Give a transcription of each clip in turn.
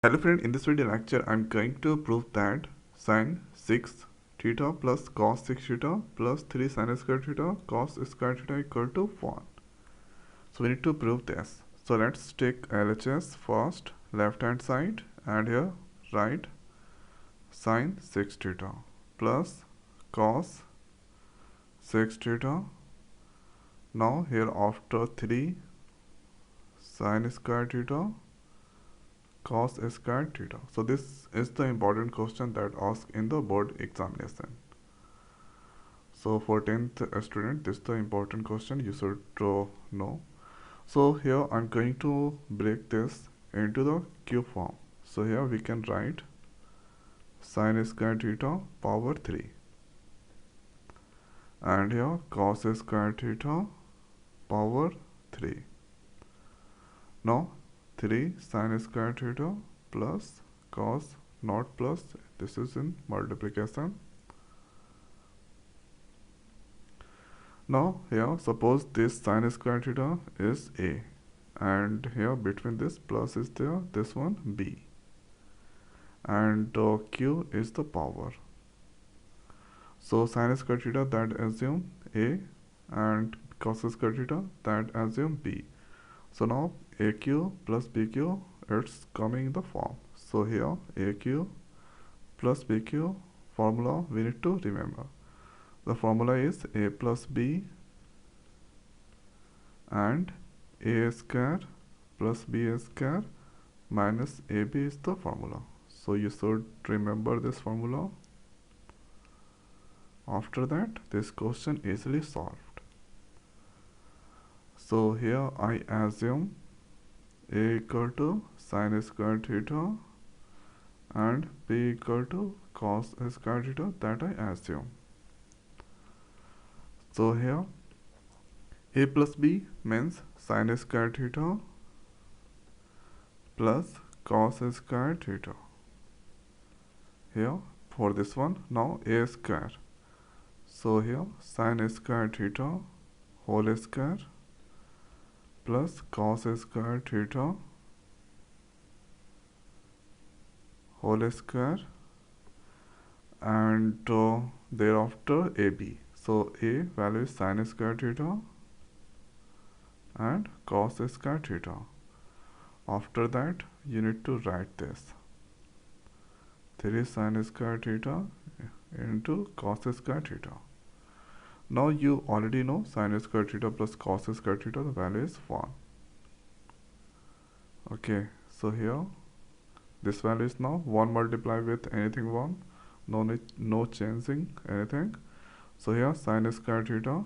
Hello friend, in this video lecture I'm going to prove that sin 6 theta plus cos 6 theta plus 3 sin square theta cos square theta equal to 1. So we need to prove this. So let's take LHS first, left hand side, and here write sin 6 theta plus cos 6 theta. Now here after 3 sin square theta cos square theta. So this is the important question that asked in the board examination. So for 10th student, this is the important question you should know. So here I'm going to break this into the cube form. So here we can write sin square theta power 3, and here cos square theta power 3. Now 3 sin square theta plus cos, not plus, this is in multiplication. Now here suppose this sin square theta is a, and here between this plus is there, this one b, and q is the power. So sin square theta that assume a, and cos square theta that assume b. So now AQ plus BQ, it's coming in the form. So here AQ plus BQ formula we need to remember. The formula is A plus B and A square plus B square minus AB is the formula. So you should remember this formula. After that, this question easily solved. So here I assume A equal to sin square theta and B equal to cos square theta, that I assume. So here A plus B means sin square theta plus cos square theta. Here for this one, now A square. So here sin square theta whole square plus cos square theta whole square, and thereafter AB. So A value is sin square theta and cos square theta. After that you need to write this 3 sin square theta into cos square theta. Now you already know sin square theta plus cos square theta, the value is 1. Okay, so here this value is now 1 multiplied with anything 1, no changing anything. So here sin square theta,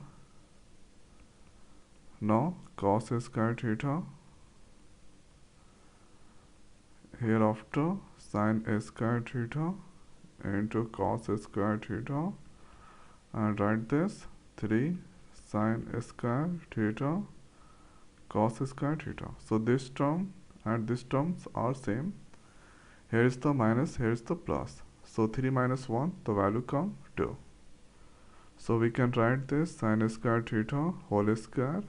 now cos square theta, hereafter sin square theta into cos square theta, and write this 3 sin square theta cos square theta. So this term and this terms are same. Here is the minus, here is the plus. So 3 minus 1, the value come 2. So we can write this sin square theta whole square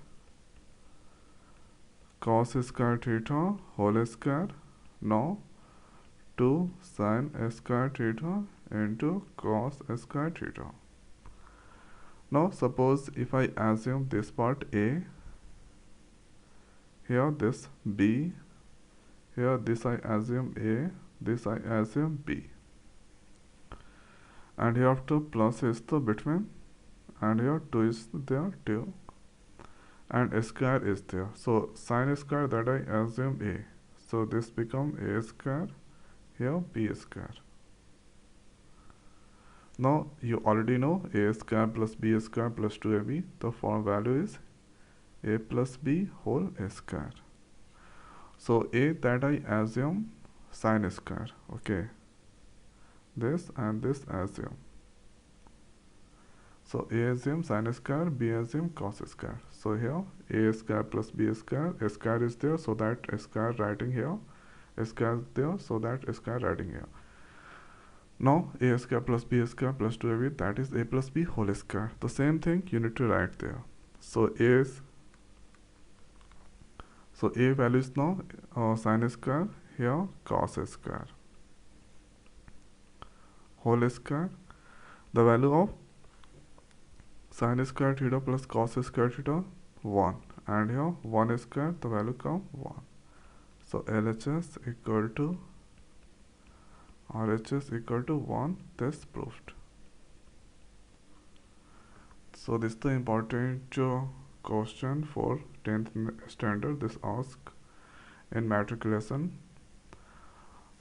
cos square theta whole square. Now 2 sin square theta into cos square theta. Now suppose if I assume this part A, here this B, here this I assume A, this I assume B, and hereafter plus is the between, and here 2 is there, 2, and square is there. So sin square that I assume A, so this become A square, here B square. Now you already know A square plus B square plus 2AB, the form value is A plus B whole square. So A that I assume sin square, okay, this and this assume. So A assume sin square, B assume cos square. So here A square plus B square, a square is there, so that a square writing here, a square is there, so that a square writing here. Now A square plus B square plus 2AB, that is A plus B whole square. The same thing you need to write there. So A value is now sin square, here cos square whole square, the value of sin square theta plus cos square theta 1, and here 1 square, the value come 1. So LHS equal to RHS equal to 1. This proved. So this is the important question for 10th standard. This ask in matriculation.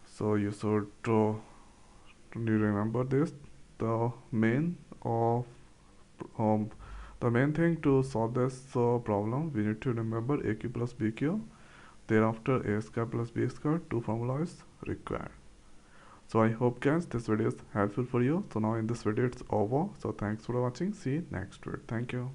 So you should remember this. The main of the main thing to solve this problem, we need to remember AQ plus BQ. Thereafter A square plus B square, two formula is required. So I hope guys this video is helpful for you. So now in this video it's over. So thanks for watching. See you next video. Thank you.